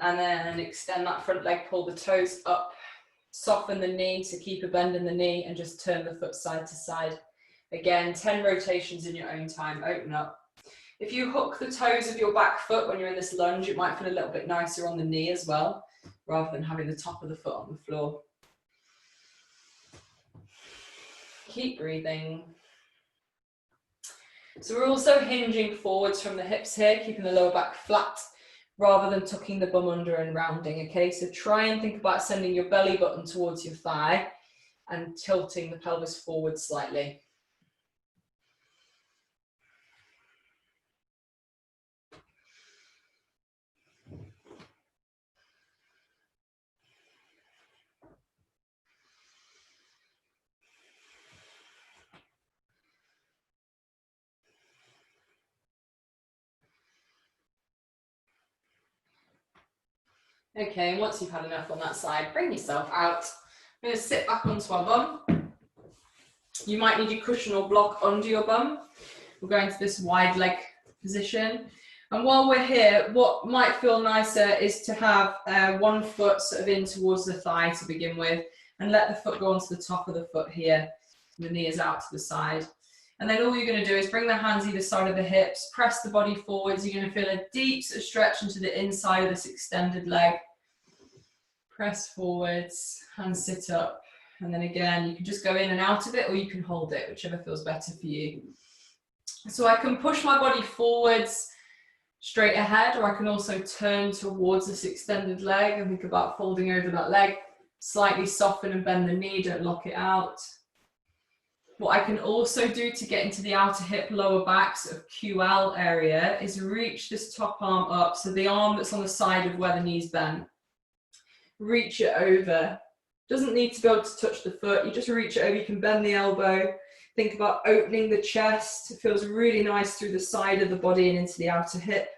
And then extend that front leg, pull the toes up, soften the knee to keep a bend in the knee and just turn the foot side to side. Again, 10 rotations in your own time, open up. If you hook the toes of your back foot when you're in this lunge, it might feel a little bit nicer on the knee as well, rather than having the top of the foot on the floor. Keep breathing. So we're also hinging forwards from the hips here, keeping the lower back flat, rather than tucking the bum under and rounding, okay? So try and think about sending your belly button towards your thigh and tilting the pelvis forward slightly. Okay, and once you've had enough on that side, bring yourself out. I'm going to sit back onto our bum. You might need your cushion or block under your bum. We're going to this wide leg position. And while we're here, what might feel nicer is to have one foot sort of in towards the thigh to begin with, and let the foot go onto the top of the foot here. The knee is out to the side. And then all you're going to do is bring the hands either side of the hips, press the body forwards. You're going to feel a deep sort of stretch into the inside of this extended leg. Press forwards and sit up. And then again, you can just go in and out of it, or you can hold it, whichever feels better for you. So I can push my body forwards straight ahead, or I can also turn towards this extended leg and think about folding over that leg. Slightly soften and bend the knee, don't lock it out. What I can also do to get into the outer hip, lower back sort of QL area is reach this top arm up. So the arm that's on the side of where the knee's bent. Reach it over. Doesn't need to be able to touch the foot. You just reach it over. You can bend the elbow. Think about opening the chest. It feels really nice through the side of the body and into the outer hip.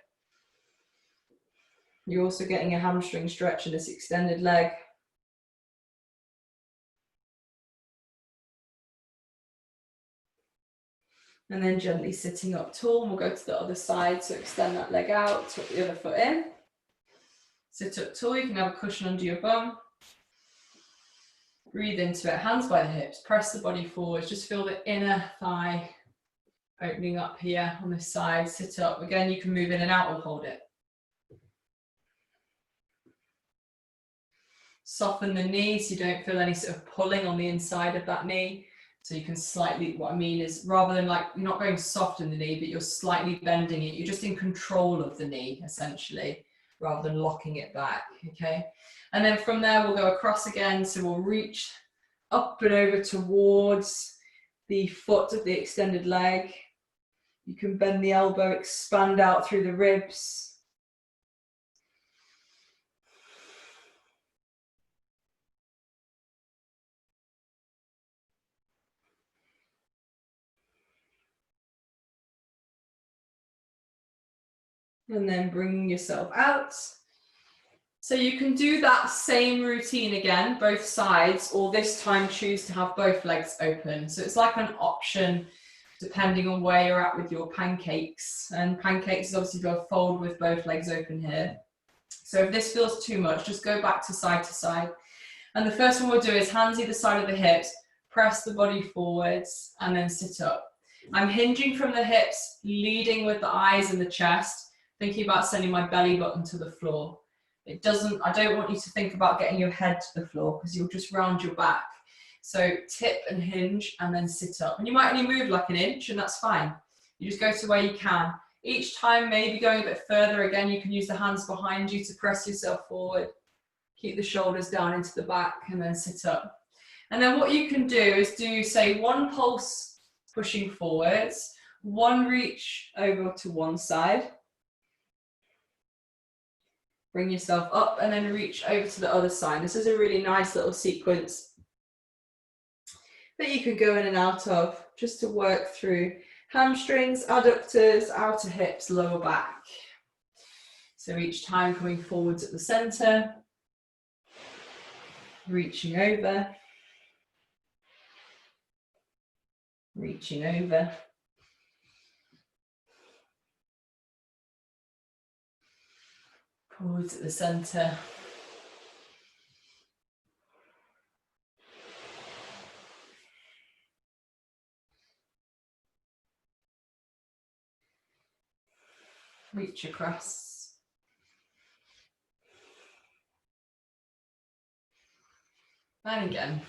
You're also getting a hamstring stretch in this extended leg. And then gently sitting up tall, and we'll go to the other side. So extend that leg out, tuck the other foot in. Sit up tall, you can have a cushion under your bum. Breathe into it, hands by the hips, press the body forward. Just feel the inner thigh opening up here on this side. Sit up. Again, you can move in and out or hold it. Soften the knee so you don't feel any sort of pulling on the inside of that knee. So you can slightly, what I mean is, rather than like, you're not going soft in the knee, but you're slightly bending it. You're just in control of the knee, essentially, rather than locking it back, okay? And then from there, we'll go across again. So we'll reach up and over towards the foot of the extended leg. You can bend the elbow, expand out through the ribs. And then bringing yourself out. So you can do that same routine again, both sides, or this time choose to have both legs open. So it's like an option depending on where you're at with your pancakes. And pancakes is obviously going to fold with both legs open here. So if this feels too much, just go back to side. And the first one we'll do is hands either side of the hips, press the body forwards, and then sit up. I'm hinging from the hips, leading with the eyes and the chest, thinking about sending my belly button to the floor. I don't want you to think about getting your head to the floor because you'll just round your back. So tip and hinge and then sit up. And you might only move like an inch and that's fine. You just go to where you can. Each time maybe going a bit further. Again, you can use the hands behind you to press yourself forward. Keep the shoulders down into the back and then sit up. And then what you can do is do, say, one pulse pushing forwards, one reach over to one side. Bring yourself up and then reach over to the other side. This is a really nice little sequence that you can go in and out of just to work through hamstrings, adductors, outer hips, lower back. So each time coming forwards at the center, reaching over, reaching over. Forwards at the center. Reach across. And again,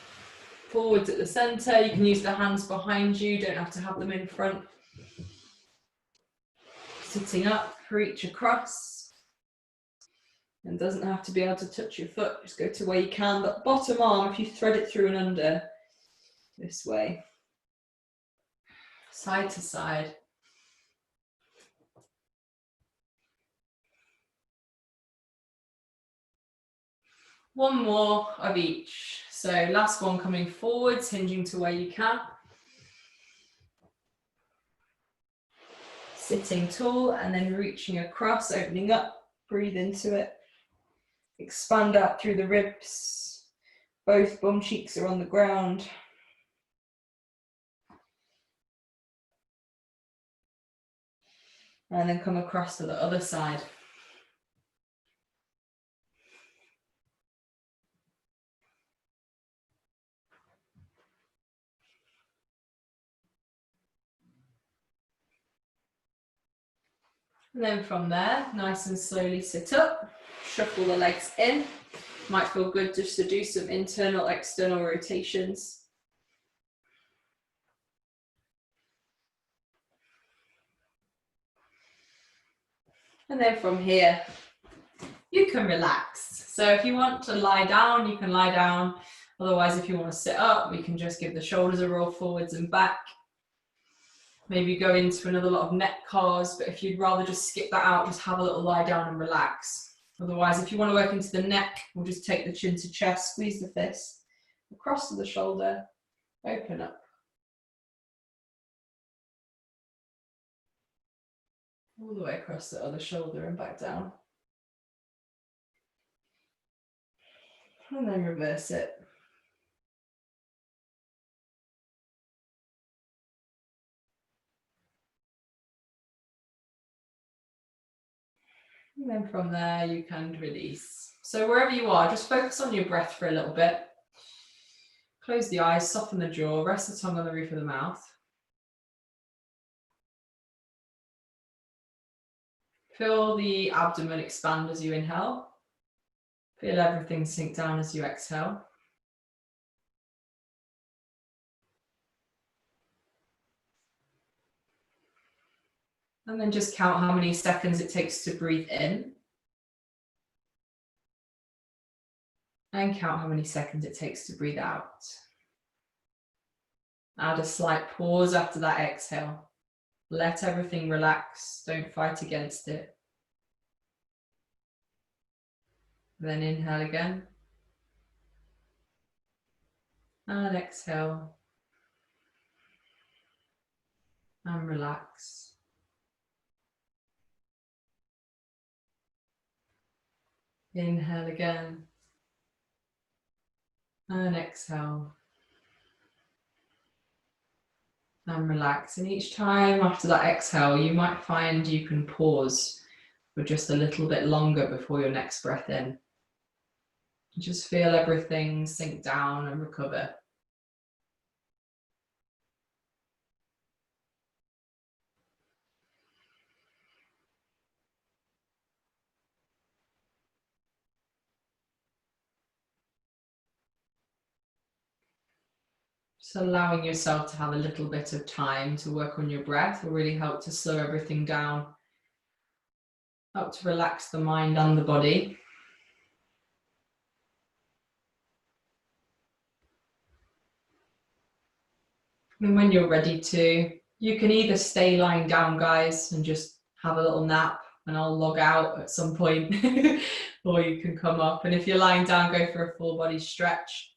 forwards at the center. You can use the hands behind you, don't have to have them in front. Sitting up, reach across. And doesn't have to be able to touch your foot, just go to where you can. That bottom arm, if you thread it through and under, this way. Side to side. One more of each. So last one coming forwards, hinging to where you can. Sitting tall and then reaching across, opening up, breathe into it. Expand out through the ribs. Both bum cheeks are on the ground. And then come across to the other side. And then from there, nice and slowly sit up, shuffle the legs in. Might feel good just to do some internal, external rotations. And then from here, you can relax. So if you want to lie down, you can lie down. Otherwise, if you want to sit up, we can just give the shoulders a roll forwards and back. Maybe go into another lot of neck cars, but if you'd rather just skip that out, just have a little lie down and relax. Otherwise, if you want to work into the neck, we'll just take the chin to chest, squeeze the fist, across to the shoulder, open up. All the way across the other shoulder and back down. And then reverse it. And then from there, you can release. So wherever you are, just focus on your breath for a little bit. Close the eyes, soften the jaw, rest the tongue on the roof of the mouth. Feel the abdomen expand as you inhale. Feel everything sink down as you exhale. And then just count how many seconds it takes to breathe in. And count how many seconds it takes to breathe out. Add a slight pause after that exhale. Let everything relax, don't fight against it. Then inhale again. And exhale. And relax. Inhale again. And exhale. And relax. And each time after that exhale, you might find you can pause for just a little bit longer before your next breath in. Just feel everything sink down and recover. Just allowing yourself to have a little bit of time to work on your breath will really help to slow everything down, help to relax the mind and the body. And when you're ready to, you can either stay lying down, guys, and just have a little nap, and I'll log out at some point, or you can come up. And if you're lying down, go for a full body stretch.